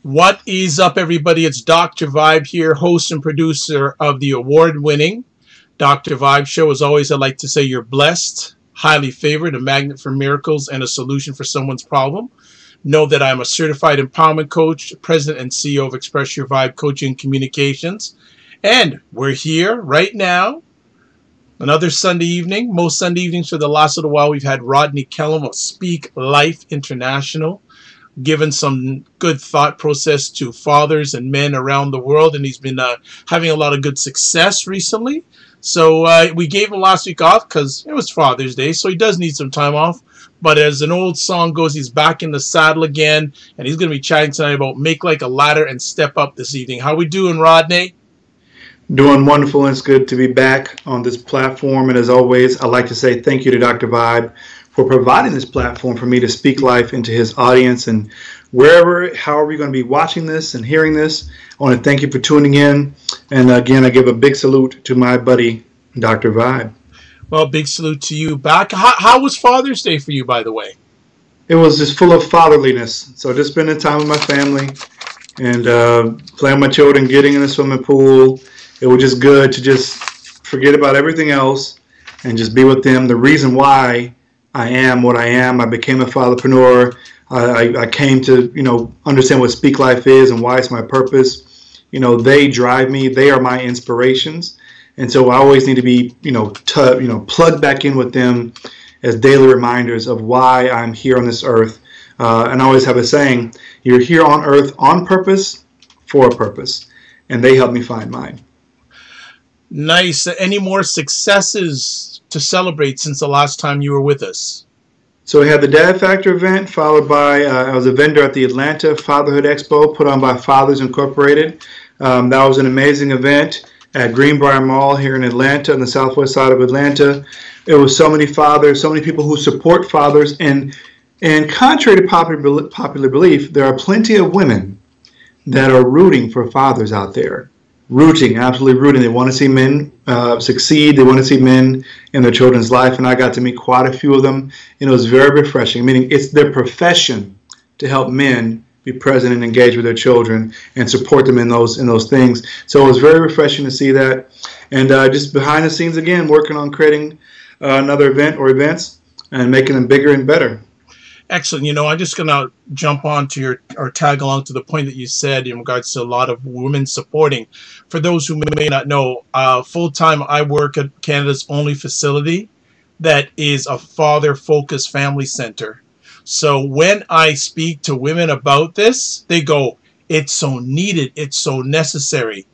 What is up, everybody? It's Dr. Vibe here, host and producer of the award-winning Dr. Vibe Show. As always, I'd like to say you're blessed, highly favored, a magnet for miracles, and a solution for someone's problem. Know that I'm a certified empowerment coach, president and CEO of Express Your Vibe Coaching and Communications. And we're here right now, another Sunday evening. Most Sunday evenings for the last little while, we've had Rodney Kellum of Speak Life International, given some good thought process to fathers and men around the world, and he's been having a lot of good success recently. So we gave him last week off because it was Father's Day, so he does need some time off. But as an old song goes, he's back in the saddle again, and he's going to be chatting tonight about make like a ladder and step up this evening. How we doing, Rodney? Doing wonderful, and it's good to be back on this platform. And as always, I'd like to say thank you to Dr. Vibe for providing this platform for me to speak life into his audience. And however you're going to be watching this and hearing this, I want to thank you for tuning in. And again, I give a big salute to my buddy, Dr. Vibe. Well, big salute to you back. How was Father's Day for you, by the way? It was just full of fatherliness. So just spending time with my family and playing with my children, getting in the swimming pool. It was just good to just forget about everything else and just be with them. The reason why I am what I am, I became a fatherpreneur. I came to, understand what Speak Life is and why it's my purpose. They drive me. They are my inspirations. And so I always need to be, plugged back in with them as daily reminders of why I'm here on this earth. And I always have a saying, you're here on earth on purpose, for a purpose. And they help me find mine. Nice. Any more successes to celebrate since the last time you were with us? So we had the Dad Factor event, followed by, I was a vendor at the Atlanta Fatherhood Expo, put on by Fathers Incorporated. That was an amazing event at Greenbrier Mall here in Atlanta, on the southwest side of Atlanta. It was so many fathers, so many people who support fathers. And contrary to popular belief, there are plenty of women that are rooting for fathers out there. Rooting, absolutely rooting. They want to see men succeed. They want to see men in their children's life. And I got to meet quite a few of them. And it was very refreshing, meaning it's their profession to help men be present and engage with their children and support them in those things. So it was very refreshing to see that. And just behind the scenes, again, working on creating another event or events and making them bigger and better. Excellent. I'm just going to jump on to or tag along to the point that you said in regards to a lot of women supporting. For those who may not know, full-time I work at Canada's only facility that is a father-focused family center. So when I speak to women about this, they go, it's so needed, it's so necessary.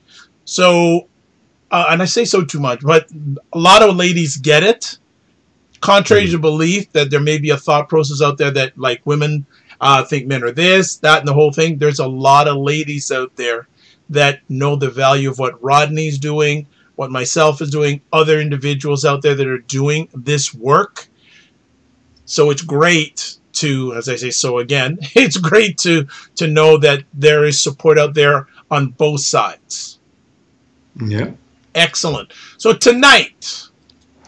So, and I say so too much, but a lot of ladies get it. Contrary to belief that there may be a thought process out there that like women think men are this, that, and the whole thing. There's a lot of ladies out there that know the value of what Rodney's doing, what myself is doing, other individuals out there that are doing this work. So it's great to, as I say so again, it's great to know that there is support out there on both sides. Yeah. Excellent. So tonight,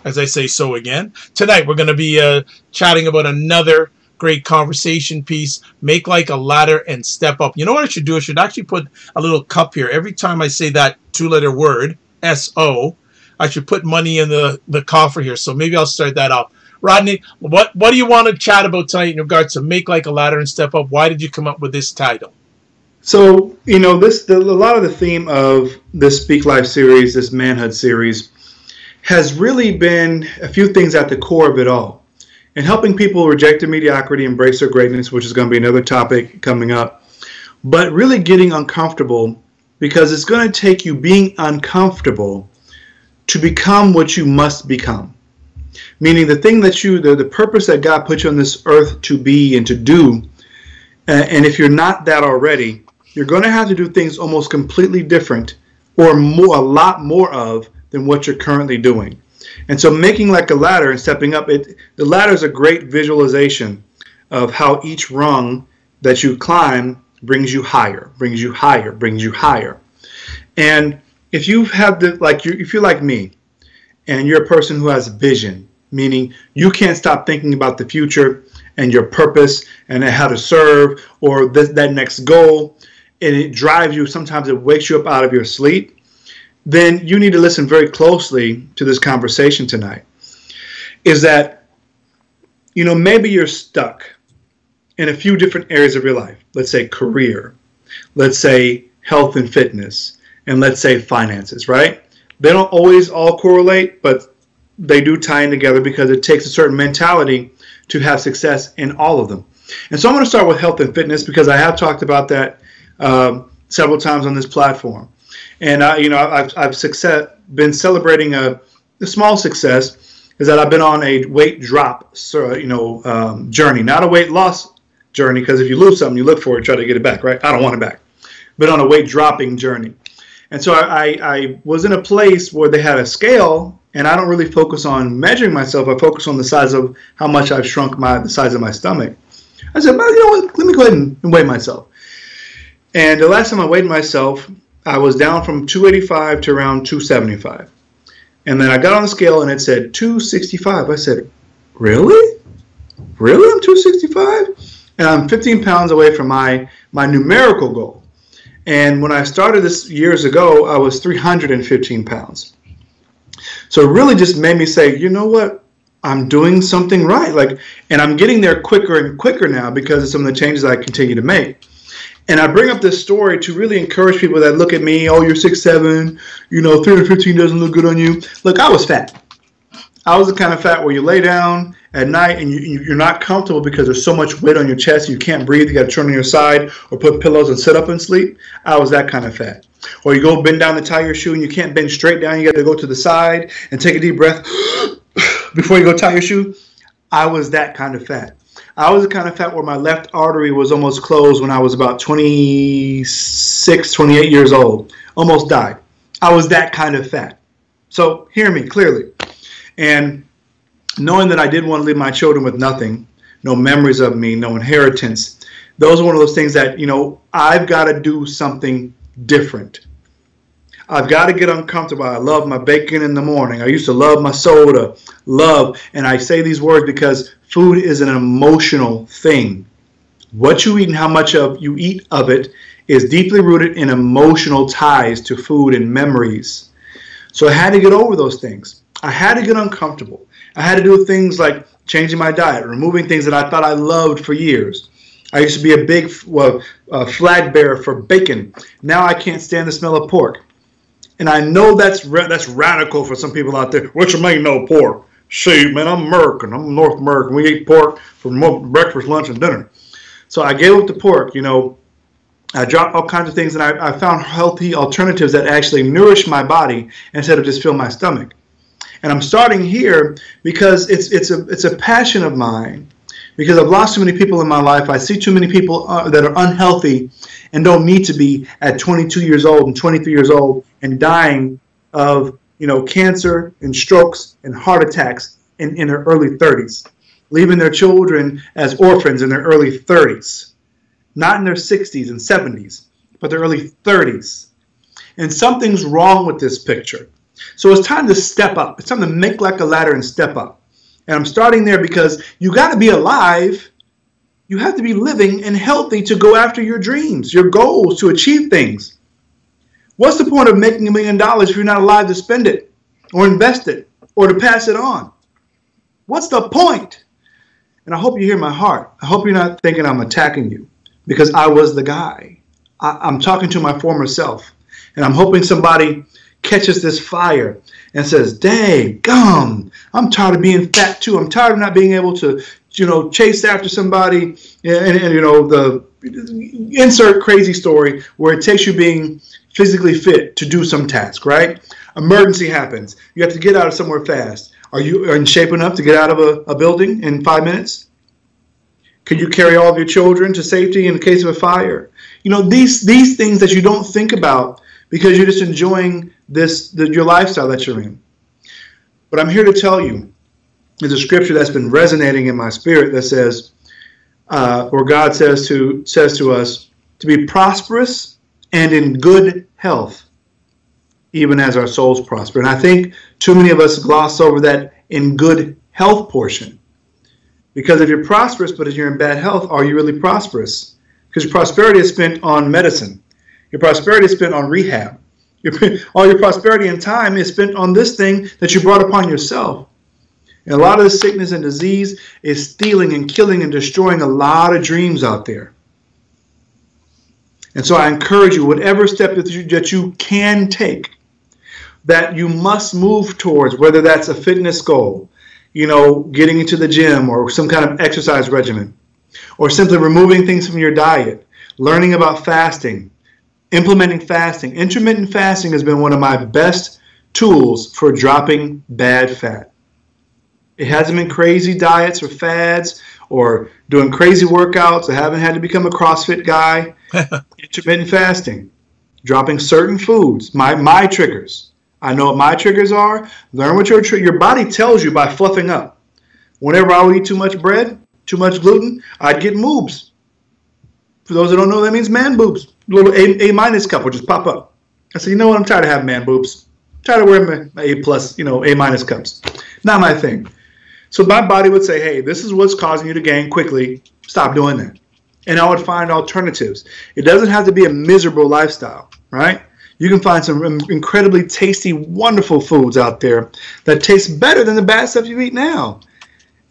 as I say so again, tonight we're going to be chatting about another great conversation piece, make like a ladder and step up. You know what I should do? I should actually put a little cup here. Every time I say that two-letter word, S-O, I should put money in the coffer here. So maybe I'll start that off. Rodney, what do you want to chat about tonight in regards to make like a ladder and step up? Why did you come up with this title? So, a lot of the theme of this Speak Life series, this Manhood series, has really been a few things at the core of it all. And helping people reject their mediocrity, embrace their greatness, which is going to be another topic coming up. But really getting uncomfortable, because it's going to take you being uncomfortable to become what you must become. Meaning the thing that the purpose that God put you on this earth to be and to do. And if you're not that already, you're going to have to do things almost completely different or a lot more of than what you're currently doing. And so making like a ladder and stepping up, the ladder is a great visualization of how each rung that you climb brings you higher, brings you higher, brings you higher. And if you have if you're like me and you're a person who has vision, meaning you can't stop thinking about the future and your purpose and how to serve or that next goal, and it drives you, sometimes it wakes you up out of your sleep, then you need to listen very closely to this conversation tonight. Is that, you know, maybe you're stuck in a few different areas of your life. Let's say career, let's say health and fitness, and let's say finances, right? They don't always all correlate, but they do tie in together because it takes a certain mentality to have success in all of them. And so I'm going to start with health and fitness because I have talked about that several times on this platform. And you know, I've been celebrating a small success is that I've been on a weight drop, journey, not a weight loss journey, because if you lose something, you look for it, try to get it back, right? I don't want it back. But on a weight dropping journey. And so I was in a place where they had a scale, and I don't really focus on measuring myself. I focus on the size of how much I've shrunk the size of my stomach. I said, well, you know what? Let me go ahead and weigh myself. And the last time I weighed myself, I was down from 285 to around 275. And then I got on the scale and it said 265. I said, really? Really? I'm 265? And I'm 15 pounds away from my numerical goal. And when I started this years ago, I was 315 pounds. So it really just made me say, you know what? I'm doing something right. And I'm getting there quicker and quicker now because of some of the changes I continue to make. And I bring up this story to really encourage people that look at me, oh, you're 6'7", 315 doesn't look good on you. Look, I was fat. I was the kind of fat where you lay down at night and you're not comfortable because there's so much weight on your chest, you can't breathe, you got to turn on your side or put pillows and sit up and sleep. I was that kind of fat. Or you go bend down to tie your shoe and you can't bend straight down, you got to go to the side and take a deep breath before you go tie your shoe. I was that kind of fat. I was the kind of fat where my left artery was almost closed when I was about 26, 28 years old. Almost died. I was that kind of fat. So hear me clearly. And knowing that I didn't want to leave my children with nothing, no memories of me, no inheritance, those are one of those things that, I've got to do something different. I've got to get uncomfortable. I love my bacon in the morning. I used to love my soda, and I say these words because food is an emotional thing. What you eat and how much of you eat of it is deeply rooted in emotional ties to food and memories. So I had to get over those things. I had to get uncomfortable. I had to do things like changing my diet, removing things that I thought I loved for years. I used to be a big flag bearer for bacon. Now I can't stand the smell of pork. And I know that's radical for some people out there. What you mean no pork? See, man, I'm American. I'm North American. We eat pork for breakfast, lunch, and dinner. So I gave up the pork. I dropped all kinds of things, and I found healthy alternatives that actually nourish my body instead of just fill my stomach. And I'm starting here because it's a passion of mine. Because I've lost too many people in my life. I see too many people that are unhealthy and don't need to be at 22 years old and 23 years old and dying of cancer and strokes and heart attacks in their early 30s, leaving their children as orphans in their early 30s, not in their 60s and 70s, but their early 30s. And something's wrong with this picture. So it's time to step up. It's time to make like a ladder and step up. And I'm starting there because you got to be alive. You have to be living and healthy to go after your dreams, your goals, to achieve things. What's the point of making $1 million if you're not alive to spend it or invest it or to pass it on? What's the point? And I hope you hear my heart. I hope you're not thinking I'm attacking you because I was the guy. I'm talking to my former self. And I'm hoping somebody catches this fire and says, dang, gum, I'm tired of being fat too. I'm tired of not being able to, chase after somebody and the insert crazy story where it takes you being physically fit to do some task, right? Emergency happens. You have to get out of somewhere fast. Are you in shape enough to get out of a building in 5 minutes? Can you carry all of your children to safety in the case of a fire? These things that you don't think about because you're just enjoying your lifestyle that you're in. But I'm here to tell you, there's a scripture that's been resonating in my spirit that says, where God says to us to be prosperous and in good health, even as our souls prosper. And I think too many of us gloss over that in good health portion. Because if you're prosperous but if you're in bad health, are you really prosperous? Because prosperity is spent on medicine. Your prosperity is spent on rehab. All your prosperity and time is spent on this thing that you brought upon yourself. And a lot of the sickness and disease is stealing and killing and destroying a lot of dreams out there. And so I encourage you, whatever step that you can take, that you must move towards, whether that's a fitness goal, getting into the gym or some kind of exercise regimen, or simply removing things from your diet, learning about fasting, implementing fasting. Intermittent fasting has been one of my best tools for dropping bad fat. It hasn't been crazy diets or fads or doing crazy workouts. I haven't had to become a CrossFit guy. Intermittent fasting, dropping certain foods, my triggers. I know what my triggers are. Learn what your body tells you by fluffing up. Whenever I would eat too much bread, too much gluten, I'd get moobs. For those that don't know, that means man boobs. Little A- cup will just pop up. I said, you know what? I'm tired of having man boobs. I'm tired of wearing my A+, A- cups. Not my thing. So my body would say, hey, this is what's causing you to gain quickly. Stop doing that. And I would find alternatives. It doesn't have to be a miserable lifestyle, right? You can find some incredibly tasty, wonderful foods out there that taste better than the bad stuff you eat now.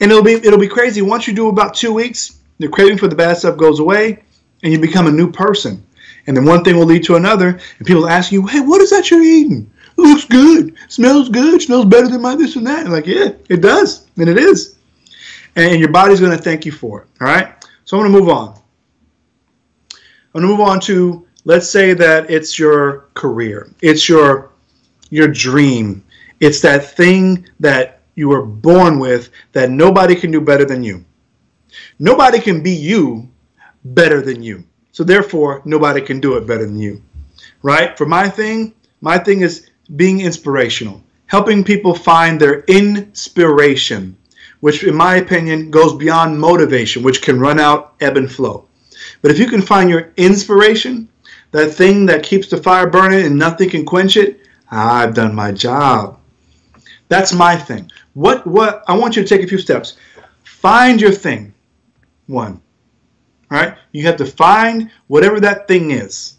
And it'll be crazy. Once you do about 2 weeks, the craving for the bad stuff goes away, and you become a new person. And then one thing will lead to another, and people ask you, hey, what is that you're eating? It looks good, smells good, smells better than my this and that. And like, yeah, it does, and it is. And your body's going to thank you for it, all right? So I'm going to move on. I'm going to move on to, let's say that it's your career. It's your dream. It's that thing that you were born with that nobody can do better than you. Nobody can be you better than you. So therefore, nobody can do it better than you, right? For my thing is being inspirational, helping people find their inspiration, which in my opinion goes beyond motivation, which can run out, ebb and flow. But if you can find your inspiration, that thing that keeps the fire burning and nothing can quench it, I've done my job. That's my thing. What I want you to take a few steps. Find your thing. One. All right? You have to find whatever that thing is.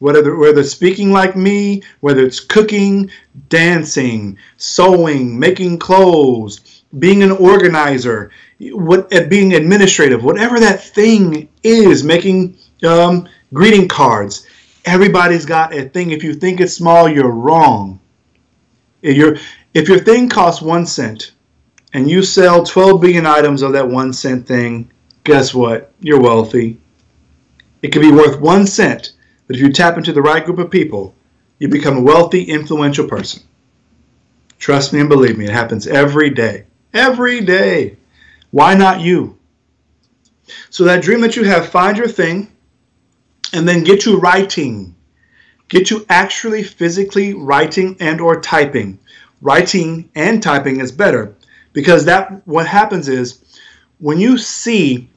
Whether it's speaking like me, whether it's cooking, dancing, sewing, making clothes, being an organizer, being administrative, whatever that thing is, making greeting cards. Everybody's got a thing. If you think it's small, you're wrong. If your thing costs 1 cent and you sell 12 billion items of that 1 cent thing, guess what? You're wealthy. It could be worth 1 cent, but if you tap into the right group of people, you become a wealthy, influential person. Trust me and believe me, it happens every day. Every day. Why not you? So that dream that you have, find your thing, and then get to writing. Get to actually physically writing and or typing. Writing and typing is better because what happens is when you see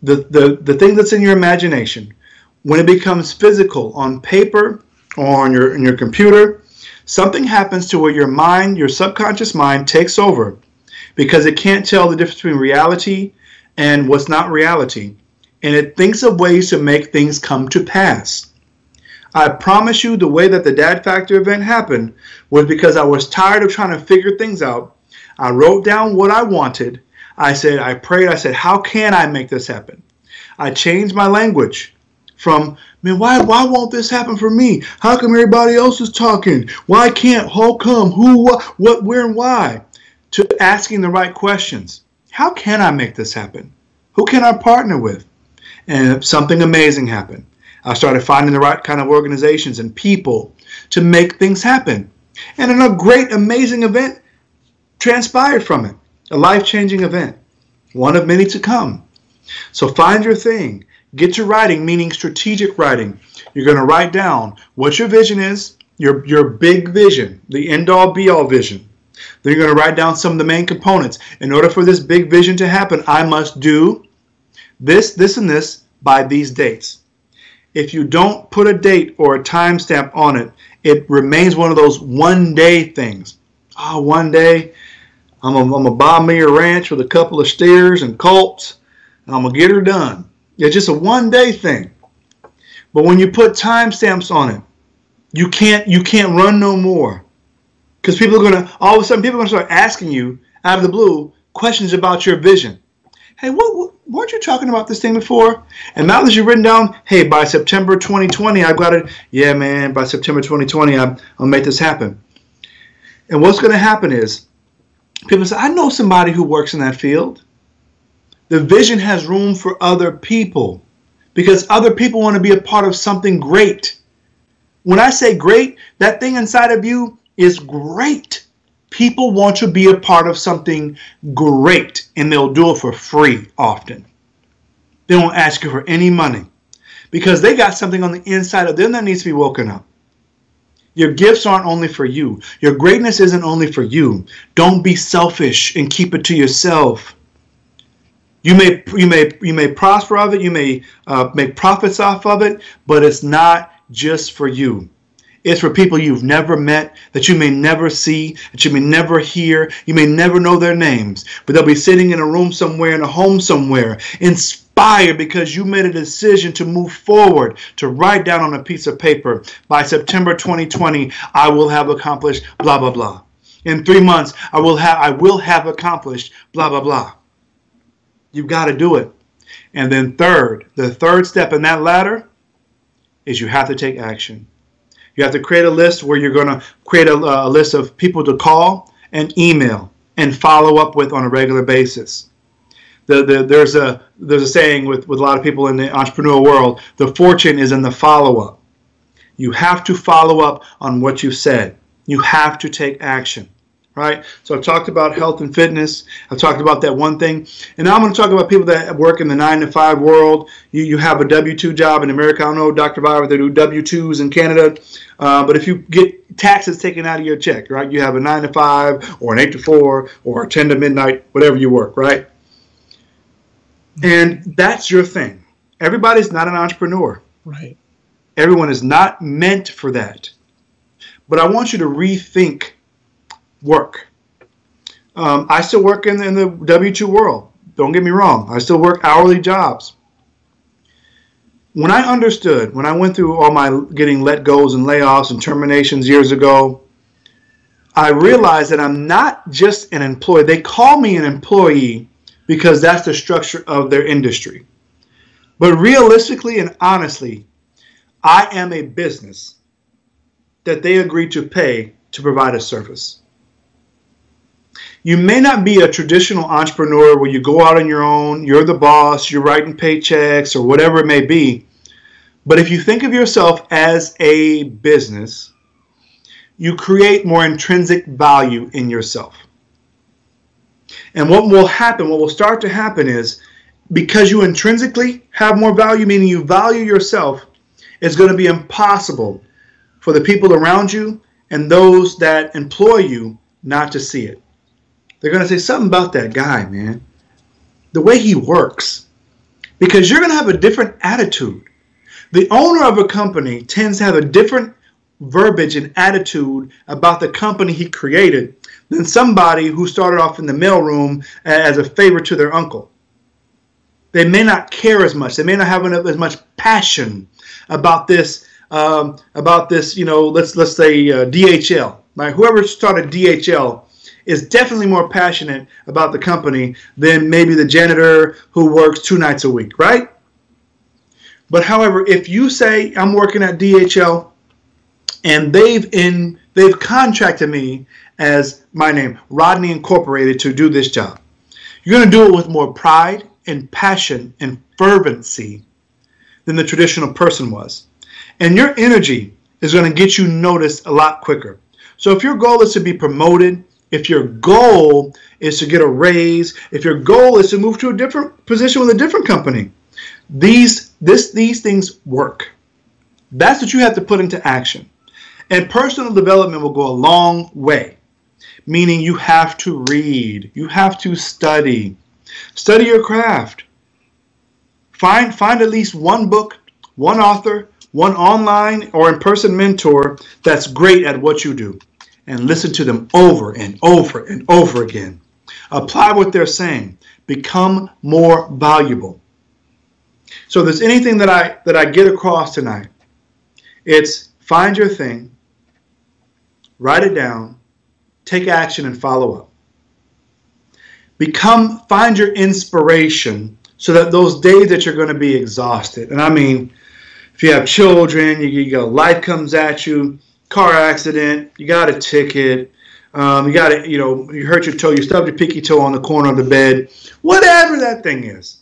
the thing that's in your imagination, when it becomes physical on paper or on your computer, something happens to where your subconscious mind takes over because it can't tell the difference between reality and what's not reality. And it thinks of ways to make things come to pass. I promise you the way that the Dad Factor event happened was because I was tired of trying to figure things out. I wrote down what I wanted. I prayed, I said, how can I make this happen? I changed my language from, man, why won't this happen for me? How come everybody else is talking? Why can't? How come? Who, what, where, and why? To asking the right questions. How can I make this happen? Who can I partner with? And something amazing happened. I started finding the right kind of organizations and people to make things happen. And then a great, amazing event transpired from it. A life-changing event. One of many to come. So find your thing. Get to writing, meaning strategic writing. You're going to write down what your vision is, your big vision, the end-all, be-all vision. Then you're going to write down some of the main components. In order for this big vision to happen, I must do this, this, and this by these dates. If you don't put a date or a timestamp on it, it remains one of those one-day things. Oh, one day, I'm going to buy me a ranch with a couple of steers and colts, and I'm going to get her done. It's just a one-day thing. But when you put timestamps on it, you can't run no more. Because people are going to, all of a sudden, people are going to start asking you out of the blue questions about your vision. Hey, weren't you talking about this thing before? And now that you've written down, hey, by September 2020, I've got it. Yeah, man, by September 2020, I'll make this happen. And what's going to happen is, people say, I know somebody who works in that field. The vision has room for other people because other people want to be a part of something great. When I say great, that thing inside of you is great. People want to be a part of something great, and they'll do it for free often. They won't ask you for any money because they got something on the inside of them that needs to be woken up. Your gifts aren't only for you. Your greatness isn't only for you. Don't be selfish and keep it to yourself. You may prosper of it. You may make profits off of it, but it's not just for you. It's for people you've never met, that you may never see, that you may never hear. You may never know their names, but they'll be sitting in a room somewhere, in a home somewhere, inspired because you made a decision to move forward, to write down on a piece of paper, by September 2020, I will have accomplished blah, blah, blah. In 3 months, I will have accomplished blah, blah, blah. You've got to do it. And then the third step in that ladder is you have to take action. You have to create a list where you're going to create a list of people to call and email and follow up with on a regular basis. There's a saying with a lot of people in the entrepreneur world, the fortune is in the follow-up. You have to follow up on what you said. You have to take action. Right? So I've talked about health and fitness. I've talked about that one thing. And now I'm going to talk about people that work in the 9-to-5 world. You have a W-2 job in America. I don't know, Dr. Bauer, they do W-2s in Canada. But if you get taxes taken out of your check, right? You have a 9-to-5 or an 8-to-4 or a 10 to midnight, whatever you work, right? And that's your thing. Everybody's not an entrepreneur. Right. Everyone is not meant for that. But I want you to rethink work. I still work in the W-2 world. Don't get me wrong. I still work hourly jobs. When I understood, when I went through all my getting let goes and layoffs and terminations years ago, I realized that I'm not just an employee. They call me an employee because that's the structure of their industry. But realistically and honestly, I am a business that they agreed to pay to provide a service. You may not be a traditional entrepreneur where you go out on your own, you're the boss, you're writing paychecks or whatever it may be. But if you think of yourself as a business, you create more intrinsic value in yourself. And what will happen, what will start to happen is, because you intrinsically have more value, meaning you value yourself, it's going to be impossible for the people around you and those that employ you not to see it. They're going to say something about that guy, man. The way he works. Because you're going to have a different attitude. The owner of a company tends to have a different verbiage and attitude about the company he created than somebody who started off in the mailroom as a favor to their uncle. They may not care as much. They may not have as much passion about this, let's say DHL. Right? Whoever started DHL is definitely more passionate about the company than maybe the janitor who works 2 nights a week, right? But however, if you say I'm working at DHL and they've contracted me as my name, Rodney Incorporated, to do this job, you're going to do it with more pride and passion and fervency than the traditional person was. And your energy is going to get you noticed a lot quicker. So if your goal is to be promoted, if your goal is to get a raise, if your goal is to move to a different position with a different company, these things work. That's what you have to put into action. And personal development will go a long way, meaning you have to read, you have to study your craft. Find at least one book, one author, one online or in-person mentor that's great at what you do. And listen to them over and over and over again. Apply what they're saying. Become more valuable. So if there's anything that I get across tonight, it's find your thing, write it down, take action, and follow up. Find your inspiration so that those days that you're going to be exhausted, and I mean, if you have children, life comes at you, car accident, you got a ticket, you hurt your toe, you stubbed your pinky toe on the corner of the bed, whatever that thing is.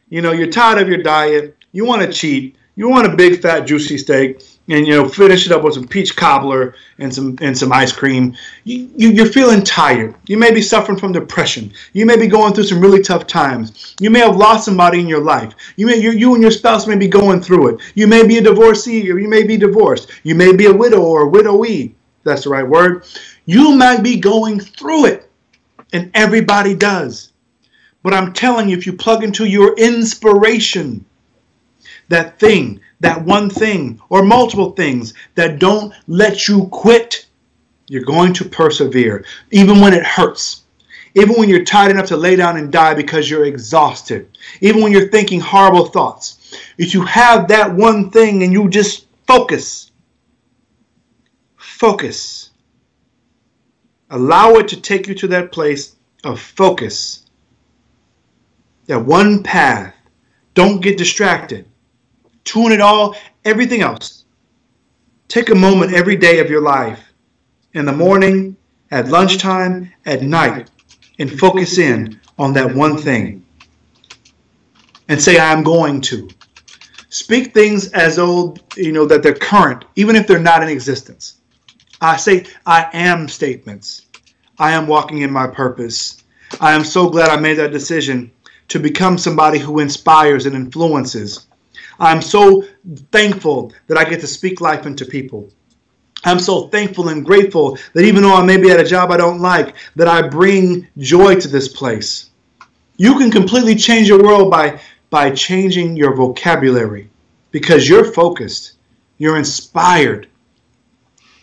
You're tired of your diet, you want to cheat, you want a big fat juicy steak, and finish it up with some peach cobbler and some ice cream. You're feeling tired. You may be suffering from depression. You may be going through some really tough times. You may have lost somebody in your life. You and your spouse may be going through it. You may be a divorcee, or you may be divorced. You may be a widow or a widowee. That's the right word. You might be going through it, and everybody does. But I'm telling you, if you plug into your inspiration, that thing, that one thing, or multiple things that don't let you quit, you're going to persevere, even when it hurts, even when you're tired enough to lay down and die because you're exhausted, even when you're thinking horrible thoughts. If you have that one thing and you just focus, allow it to take you to that place of focus, that one path. Don't get distracted. Tune it all, everything else. Take a moment every day of your life, in the morning, at lunchtime, at night, and focus in on that one thing. And say, I am going to. Speak things as though, that they're current, even if they're not in existence. I say, I am statements. I am walking in my purpose. I am so glad I made that decision to become somebody who inspires and influences. I'm so thankful that I get to speak life into people. I'm so thankful and grateful that even though I may be at a job I don't like, that I bring joy to this place. You can completely change your world by changing your vocabulary, because you're focused, you're inspired.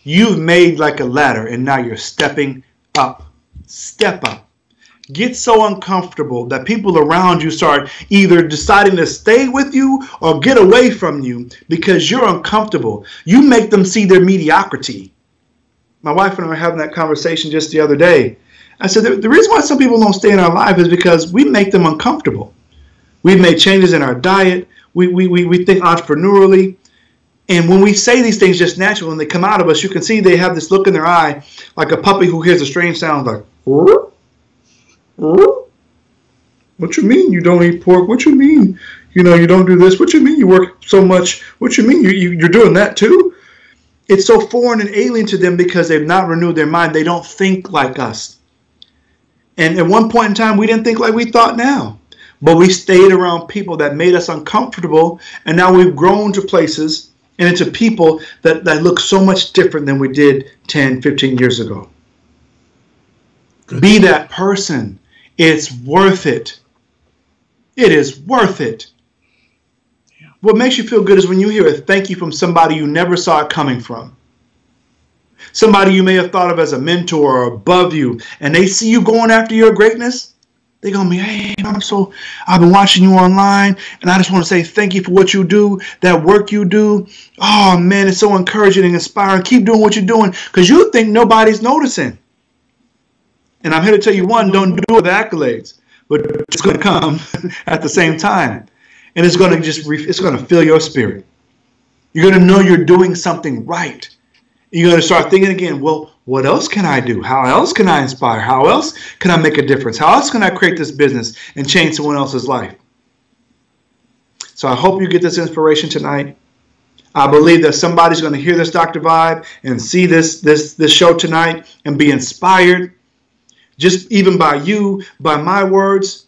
You've made like a ladder, and now you're stepping up. Step up. Get so uncomfortable that people around you start either deciding to stay with you or get away from you because you're uncomfortable. You make them see their mediocrity. My wife and I were having that conversation just the other day. I said, the reason why some people don't stay in our life is because we make them uncomfortable. We've made changes in our diet. We think entrepreneurially. And when we say these things just naturally, when they come out of us, you can see they have this look in their eye like a puppy who hears a strange sound like, "Whoop. What you mean you don't eat pork? What you mean, you don't do this? What you mean you work so much? What you mean you're doing that too?" It's so foreign and alien to them because they've not renewed their mind. They don't think like us. And at one point in time, we didn't think like we thought now. But we stayed around people that made us uncomfortable. And now we've grown to places and into people that look so much different than we did 10, 15 years ago. Good. Be that person. It's worth it. It is worth it. Yeah. What makes you feel good is when you hear a thank you from somebody you never saw it coming from. Somebody you may have thought of as a mentor or above you, and they see you going after your greatness. They're going to be, hey, I've been watching you online, and I just want to say thank you for what you do, that work you do. Oh, man, it's so encouraging and inspiring. Keep doing what you're doing, because you think nobody's noticing. And I'm here to tell you, one, don't do it with accolades, but it's going to come at the same time. And it's going to fill your spirit. You're going to know you're doing something right. You're going to start thinking again, well, what else can I do? How else can I inspire? How else can I make a difference? How else can I create this business and change someone else's life? So I hope you get this inspiration tonight. I believe that somebody's going to hear this Dr. Vibe and see this show tonight and be inspired, just even by you, by my words,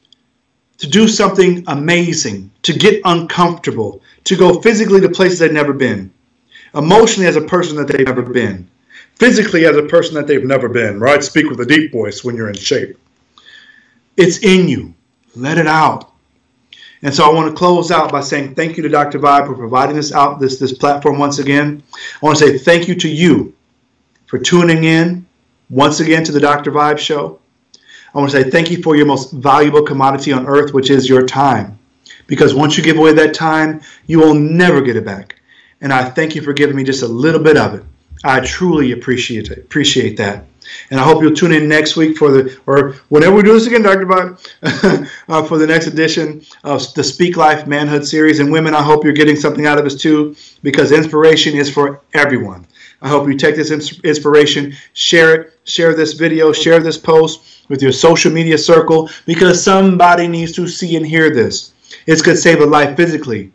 to do something amazing, to get uncomfortable, to go physically to places they've never been, emotionally as a person that they've never been, physically as a person that they've never been, right? Speak with a deep voice when you're in shape. It's in you. Let it out. And so I want to close out by saying thank you to Dr. Vibe for providing this platform once again. I want to say thank you to you for tuning in once again to the Dr. Vibe Show. I want to say thank you for your most valuable commodity on earth, which is your time. Because once you give away that time, you will never get it back. And I thank you for giving me just a little bit of it. I truly appreciate that. And I hope you'll tune in next week or whenever we do this again, Dr. Bob, for the next edition of the Speak Life Manhood series. And women, I hope you're getting something out of this too, because inspiration is for everyone. I hope you take this inspiration, share it, share this video, share this post with your social media circle, because somebody needs to see and hear this. This could save a life physically.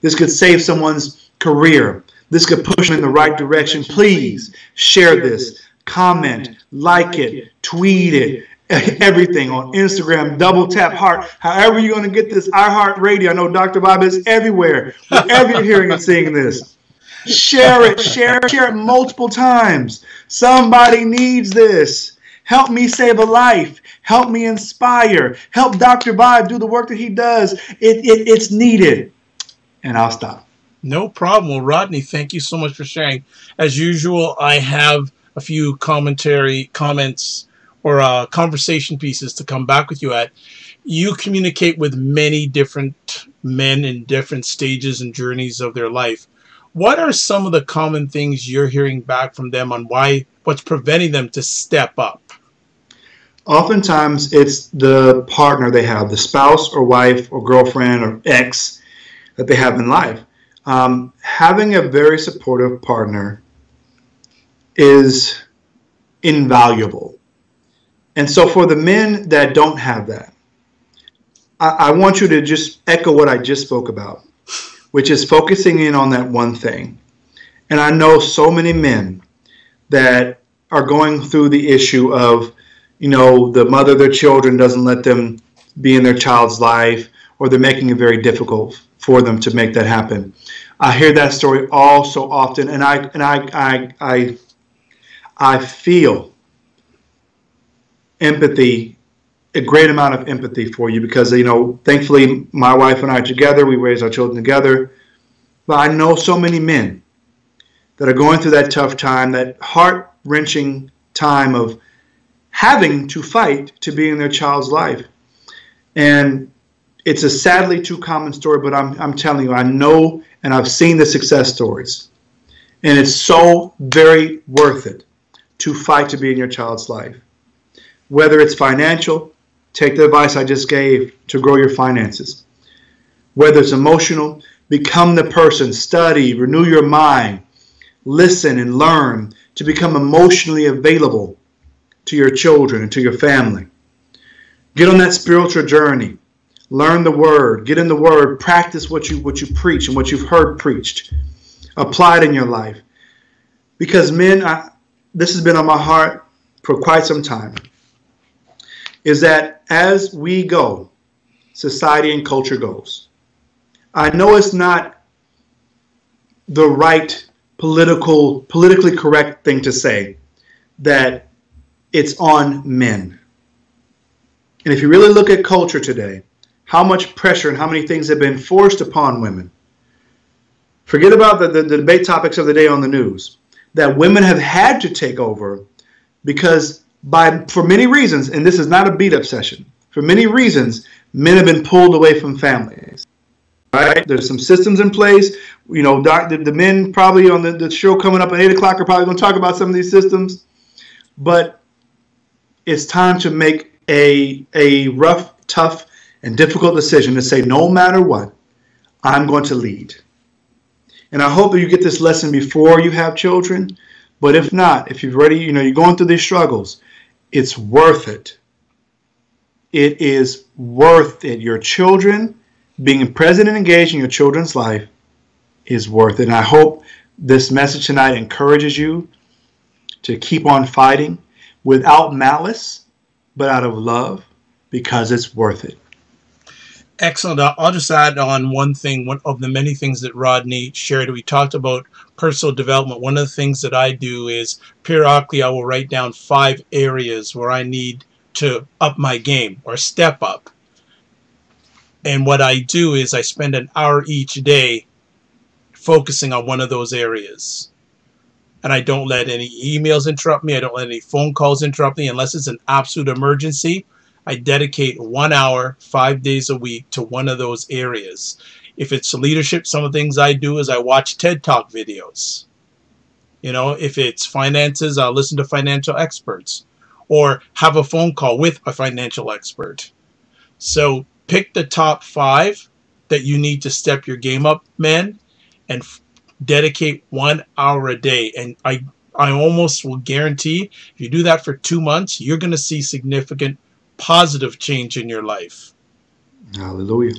This could save someone's career. This could push them in the right direction. Please share this. Comment, like it, tweet it, everything on Instagram, double tap heart. However you're going to get this iHeartRadio. I know Dr. Bob is everywhere. Wherever you're hearing and seeing this. Share it multiple times. Somebody needs this. Help me save a life. Help me inspire. Help Dr. Bob do the work that he does. It's needed. And I'll stop. No problem. Well, Rodney, thank you so much for sharing. As usual, I have a few comments, or conversation pieces to come back with you at. You communicate with many different men in different stages and journeys of their life. What are some of the common things you're hearing back from them on what's preventing them to step up? Oftentimes, it's the partner they have, the spouse or wife or girlfriend or ex that they have in life. Having a very supportive partner is invaluable. And so for the men that don't have that, I want you to just echo what I just spoke about, which is focusing in on that one thing. And I know so many men that are going through the issue of, the mother of their children doesn't let them be in their child's life, or they're making it very difficult for them to make that happen. I hear that story all so often, and I feel empathy, a great amount of empathy for you, because, thankfully my wife and I are together. We raise our children together. But I know so many men that are going through that tough time, that heart-wrenching time of having to fight to be in their child's life. And it's a sadly too common story, but I'm telling you, I know and I've seen the success stories. And it's so very worth it to fight to be in your child's life. Whether it's financial, take the advice I just gave to grow your finances. Whether it's emotional, become the person, study, renew your mind, listen and learn to become emotionally available to your children and to your family. Get on that spiritual journey. Learn the Word. Get in the Word. Practice what you preach and what you've heard preached. Apply it in your life. Because men, this has been on my heart for quite some time, is that as we go, society and culture goes. I know it's not the right politically correct thing to say that it's on men. And if you really look at culture today, how much pressure and how many things have been forced upon women. Forget about the debate topics of the day on the news, that women have had to take over because for many reasons, and this is not a beat-up session, for many reasons, men have been pulled away from families. Right? There's some systems in place. The men probably on the show coming up at 8 o'clock are probably going to talk about some of these systems. But it's time to make a rough, tough, and difficult decision to say, no matter what, I'm going to lead. And I hope that you get this lesson before you have children. But if not, if you've already, you're going through these struggles, it's worth it. It is worth it. Your children, being present and engaged in your children's life is worth it. And I hope this message tonight encourages you to keep on fighting without malice, but out of love, because it's worth it. Excellent. I'll just add on one thing, one of the many things that Rodney shared. We talked about personal development. One of the things that I do is periodically I will write down 5 areas where I need to up my game or step up. And what I do is I spend an hour each day focusing on one of those areas. And I don't let any emails interrupt me. I don't let any phone calls interrupt me unless it's an absolute emergency. I dedicate 1 hour, 5 days a week to one of those areas. If it's leadership, some of the things I do is I watch TED Talk videos. If it's finances, I'll listen to financial experts or have a phone call with a financial expert. So pick the top 5 that you need to step your game up, men, and dedicate 1 hour a day. And I almost will guarantee if you do that for 2 months, you're going to see significant positive change in your life. Hallelujah.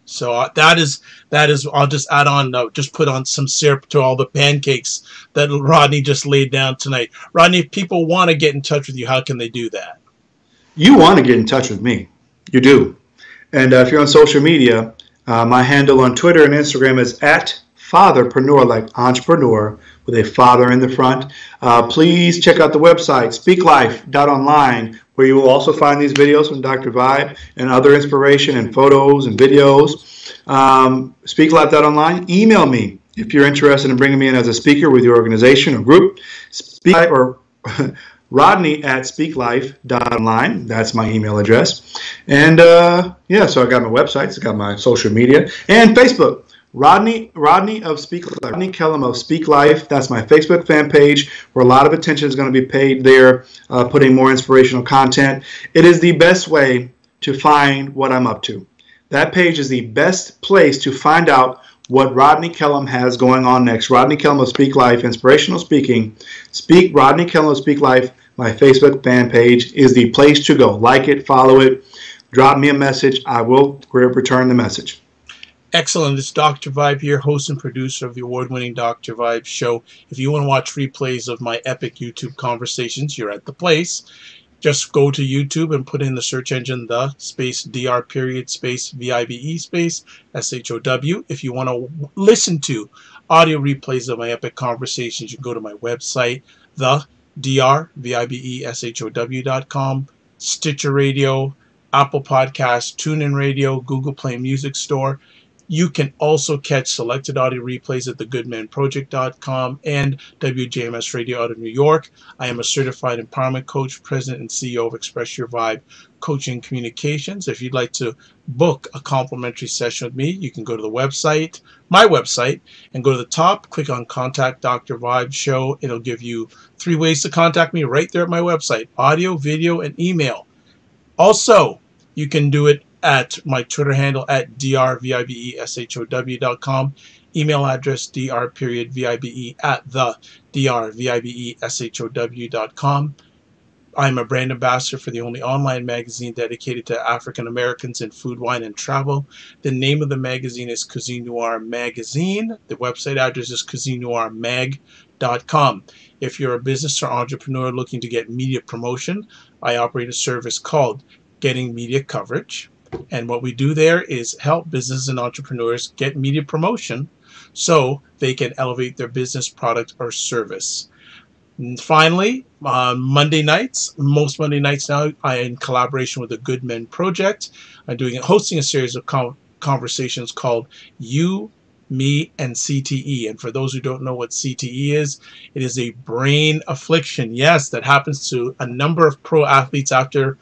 So that is, I'll just add on, just put on some syrup to all the pancakes that Rodney just laid down tonight. Rodney, if people want to get in touch with you, how can they do that? You want to get in touch with me. You do. And if you're on social media, my handle on Twitter and Instagram is @fatherpreneur, like entrepreneur, with a father in the front. Please check out the website, speaklife.online, where you will also find these videos from Dr. Vibe and other inspiration and photos and videos. Speaklife.online. Email me if you're interested in bringing me in as a speaker with your organization or group. Rodney at speaklife.online. That's my email address. And so I got my websites, I got my social media, and Facebook. Rodney of Speak Life, Rodney Kellum of Speak Life. That's my Facebook fan page, where a lot of attention is going to be paid there, putting more inspirational content. It is the best way to find what I'm up to. That page is the best place to find out what Rodney Kellum has going on next. Rodney Kellum of Speak Life Inspirational Speaking. Rodney Kellum of Speak Life, my Facebook fan page, is the place to go. Like it, follow it, drop me a message. I will return the message. Excellent. It's Dr. Vibe here, host and producer of the award-winning Dr. Vibe show. If you want to watch replays of my epic YouTube conversations, you're at the place. Just go to YouTube and put in the search engine, the space DR period space VIBE space SHOW. If you want to listen to audio replays of my epic conversations, you can go to my website, the drvibeshow.com, Stitcher Radio, Apple Podcasts, TuneIn Radio, Google Play Music Store. You can also catch selected audio replays at thegoodmanproject.com and WJMS Radio out of New York. I am a certified empowerment coach, president and CEO of Express Your Vibe Coaching Communications. If you'd like to book a complimentary session with me, you can go to the website, my website, and go to the top, click on Contact Dr. Vibe Show. It'll give you 3 ways to contact me right there at my website: audio, video, and email. Also, you can do it at my Twitter handle at drvibeshow.com, email address dr.vibe at the drvibeshow.com. I'm a brand ambassador for the only online magazine dedicated to African Americans in food, wine, and travel. The name of the magazine is Cuisine Noir Magazine. The website address is cuisinenoirmag.com. If you're a business or entrepreneur looking to get media promotion, I operate a service called Getting Media Coverage. And what we do there is help businesses and entrepreneurs get media promotion so they can elevate their business, product, or service. And finally, Monday nights, most Monday nights now, in collaboration with the Good Men Project, I'm hosting a series of conversations called You, Me, and CTE. And for those who don't know what CTE is, it is a brain affliction, yes, that happens to a number of pro athletes either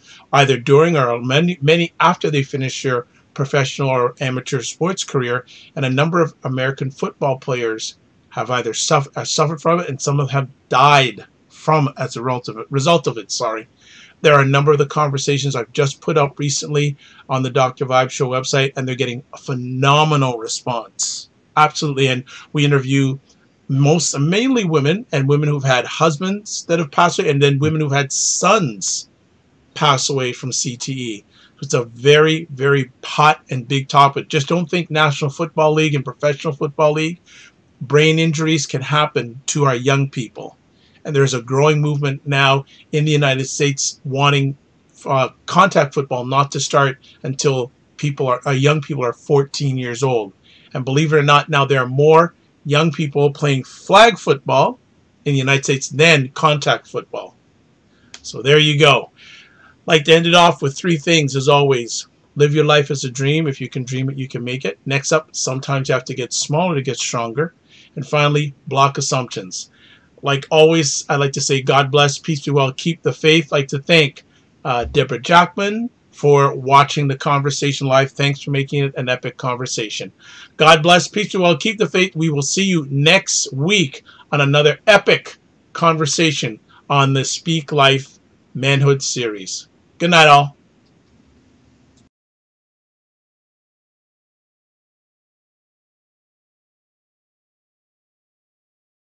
during or many after they finish their professional or amateur sports career. And a number of American football players have either suffered from it, and some of them have died as a result of it. There are a number of the conversations I've just put up recently on the Dr. Vibe Show website, and they're getting a phenomenal response. Absolutely. And we interview mainly women, and women who've had husbands that have passed away, and then women who've had sons pass away from CTE. It's a very, very hot and big topic. Just don't think National Football League and Professional Football League. Brain injuries can happen to our young people. And there's a growing movement now in the United States wanting contact football not to start until young people are 14 years old. And believe it or not, now there are more young people playing flag football in the United States than contact football. So there you go. I'd like to end it off with 3 things as always. Live your life as a dream. If you can dream it, you can make it. Next up, sometimes you have to get smaller to get stronger. And finally, block assumptions. Like always, I like to say, God bless, peace be well, keep the faith. I'd like to thank Deborah Jackman for watching the conversation live. Thanks for making it an epic conversation. God bless. Peace to all. Keep the faith. We will see you next week on another epic conversation on the Speak Life Manhood series. Good night, all.